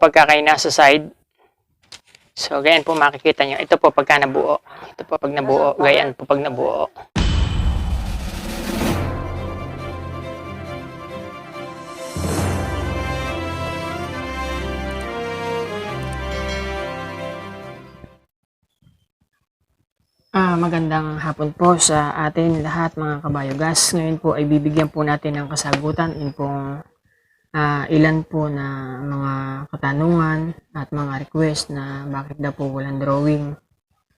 pagka kayo nasa side. So, ganyan po makikita nyo. Ito po pagka nabuo. Ito po pag nabuo. Ganyan po pag nabuo. Magandang hapon po sa atin lahat mga kabayogas. Ngayon po ay bibigyan po natin ng kasagutan in pong ilan po na mga katanungan at mga request na bakit daw po walang drawing.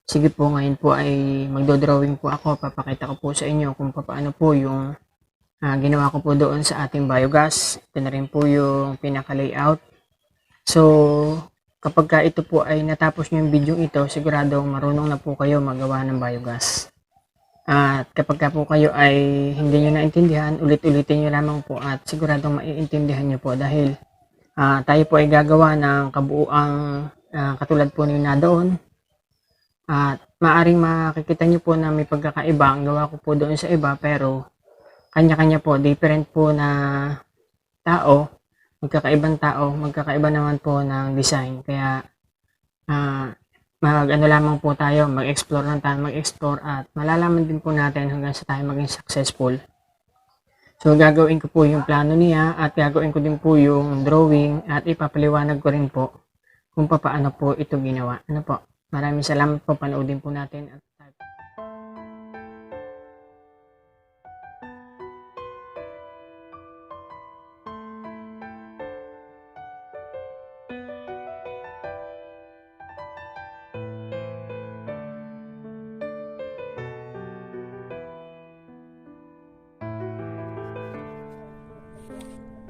Sige po, ngayon po ay magdo-drawing po ako. Papakita ko po sa inyo kung paano po yung ginawa ko po doon sa ating biogas. Ito na rin po yung pinaka-layout. So, kapag ka ito po ay natapos nyo yung video ito, siguradong marunong na po kayo magawa ng biogas. At kapag ka po kayo ay hindi nyo naintindihan, ulit-ulitin nyo lamang po at siguradong maiintindihan nyo po dahil tayo po ay gagawa ng kabuuang katulad po nyo na doon. At maaring makikita nyo po na may pagkakaiba ang gawa ko po doon sa iba, pero kanya-kanya po, different po na tao. Magkakaibang tao, magkakaiba naman po ng design. Kaya, mag-ano lamang po tayo, mag-explore lang tayo, mag-explore at malalaman din po natin hanggang sa tayo maging successful. So, gagawin ko po yung plano niya at gagawin ko din po yung drawing at ipapaliwanag ko rin po kung paano po ito ginawa. Ano po? Maraming salamat po, panoodin po natin.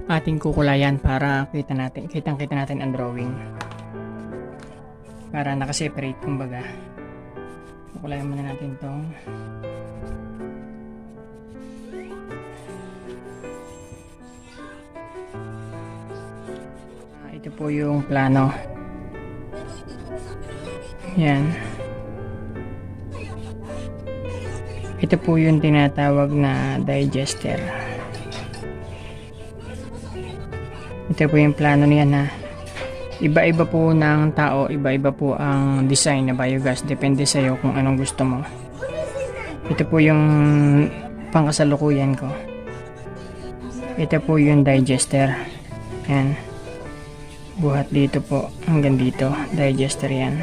Ating kukulayan para kitang-kita natin ang drawing. Para nakaseparate kumbaga. Kukulayan muna natin itong ito po yung plano. Yan. Ito po yung tinatawag na digester. Ito po yung plano niya na iba-iba po ng tao, iba-iba po ang design na biogas. Depende sa iyo kung anong gusto mo. Ito po yung pangkasalukuyan ko. Ito po yung digester. Yan. Buhat dito po hanggang dito. Digester yan.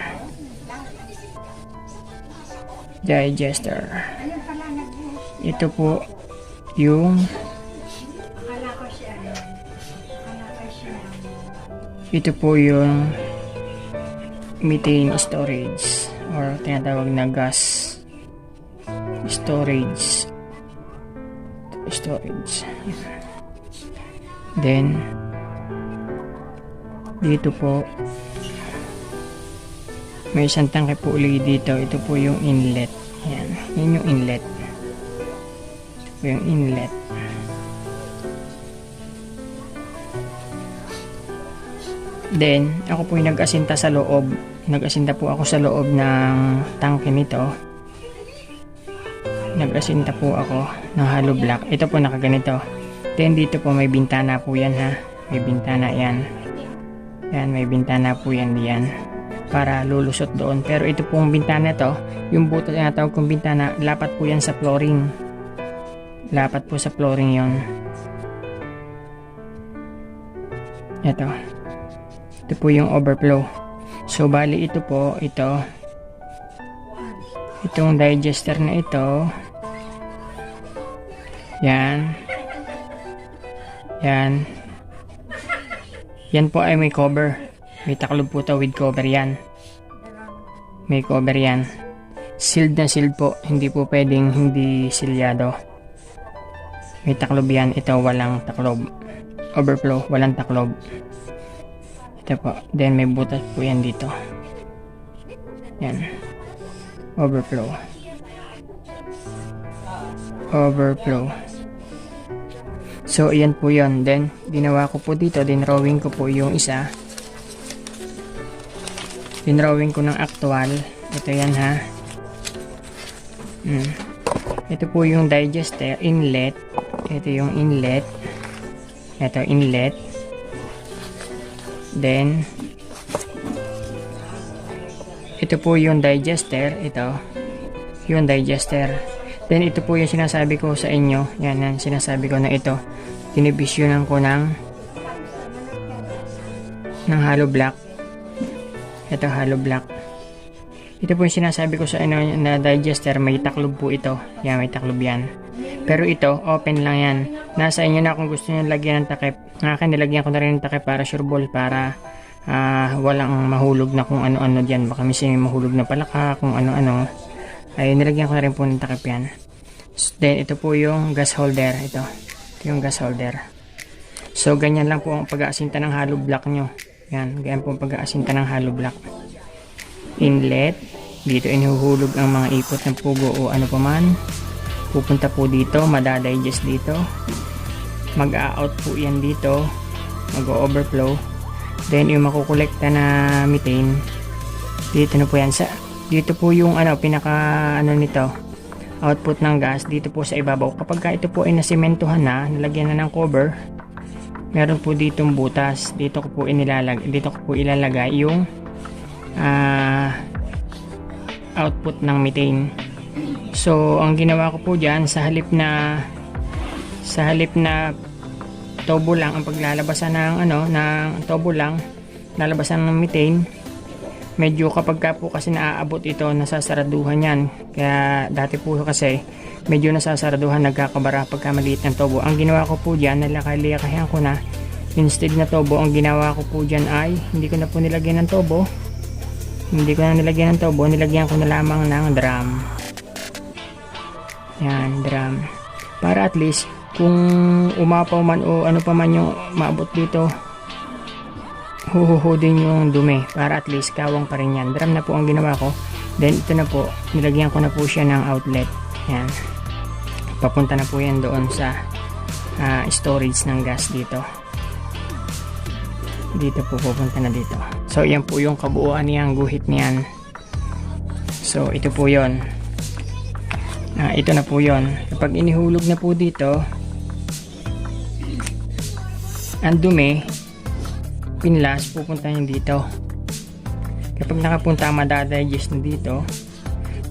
Digester. Ito po yung methane storage or tinatawag na gas storage. Then dito po may isang tangke po ulit dito. Ito po yung inlet. Yan yung inlet. Ito po yung inlet. Then, ako po yung nag-asinta sa loob. Nag-asinta po ako sa loob ng tangke nito. Nag-asinta po ako ng hollow block. Ito po nakaganito. Then, dito po may bintana po yan ha. May bintana yan. Yan, may bintana po yan diyan. Para lulusot doon. Pero ito pong bintana to, yung buto na tawag kong bintana, lapat po yan sa flooring. Lapat po sa flooring yon. Ito. Ito po yung overflow. So, bali ito po, itong digester na ito, yan, yan po ay may cover. May taklob po to with cover yan. May cover yan. Sealed na sealed po. Hindi po pwedeng hindi silyado. May taklob yan. Ito walang taklob. Overflow, walang taklob. Ito po. Then may butas po yan dito. Yan. Overflow. Overflow. So, yan po yun. Then, ginawa ko po dito. Dinrawing ko po yung isa. Dinrawing ko ng actual. Ito yan ha. Ito po yung digester. Inlet. Ito yung inlet. Ito inlet. Then ito po yung digester, ito yung digester. Then ito po yung sinasabi ko sa inyo, yan sinasabi ko na ito, dinibisyonan ko ng hollow block. Ito hollow block. Ito po yung sinasabi ko sa inyo na digester, may taklob po ito. Yan, may taklob yan. Pero ito, open lang yan. Nasa inyo na kung gusto nyo lagyan ng takip. Ng akin, nilagyan ko na rin ng takip para sure ball, para walang mahulog na kung ano-ano dyan. Baka minsan may mahulog na palaka, kung ano-ano. Ay, nilagyan ko na rin po ng takip yan. Then, ito po yung gas holder. Ito yung gas holder. So, ganyan lang po ang pag-aasinta ng hollow block nyo. Yan, ganyan po ang pag-aasinta ng hollow block. Inlet, dito inuhulog ang mga ipot ng pugo o ano pa man. Pupunta po dito, madadigest dito. Mag-out po yan dito. Mag-overflow. Then, yung makukolekta na methane, dito na po yan. Dito po yung pinaka nito, output ng gas, dito po sa ibabaw. Kapag ito po ay nasimentohan na, nilagyan na ng cover, meron po ditong butas. Dito ko po ilalagay yung output ng methane. So ang ginawa ko po dyan, sa halip na tubo lang ang paglalabasan ng tubo lang, lalabasan ng methane, medyo kapag ka po kasi naaabot ito, nasasaraduhan yan. Kaya dati po kasi medyo nasasaraduhan, nagkakabara pagka maliit ng tubo. Ang ginawa ko po dyan, nalakay-lakayan ko na, instead na tubo, ang ginawa ko po dyan ay hindi ko na po nilagyan ng tubo. Nilagyan ko na lamang ng drum. Yan, drum. Para at least, kung umapaw man o ano pa man yung maabot dito, huhuhudin yung dumi. Para at least, kawang pa rin yan. Drum na po ang ginawa ko. Then, ito na po, nilagyan ko na po siya ng outlet. Yan. Papunta na po yan doon sa storage ng gas dito. Dito po pupunta na dito. So yan po yung kabuuan niyang guhit niyan. So ito po yon. Ito na po yon. Kapag inihulog na po dito, ang dumi, pinlas, pupunta yan dito. Kapag nakapunta, madadigest na dito,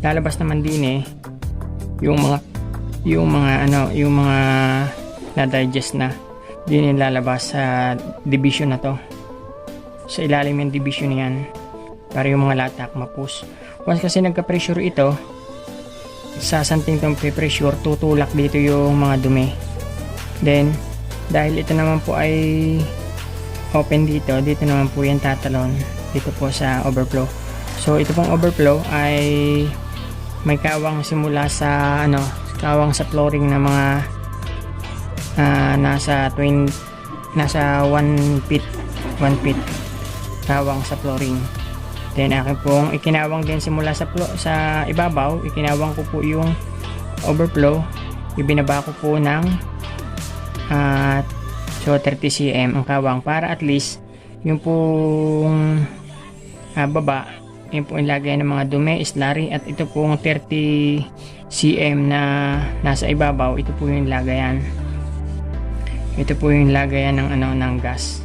lalabas naman din yung mga na-digest na, din yung lalabas sa division na to. Sa ilalim yung division yan, para yung mga latak ma-push. Once kasi nagka-pressure ito, sa something tong pressure, tutulak dito yung mga dumi. Then, dahil ito naman po ay open dito naman po yan tatalon dito po sa overflow. So ito pong overflow ay may kawang simula sa kawang sa flooring na mga nasa 1 feet kawang sa flooring. Then akin pong ikinawang din simula sa ibabaw, ikinawang ko po yung overflow, ibinaba ko po ng 30 cm ang kawang, para at least yung pong baba, yung pong ilagay ng mga dumi, slurry, at ito pong 30 cm na nasa ibabaw, ito po yung lagayan. Ito po yung lagayan ng gas.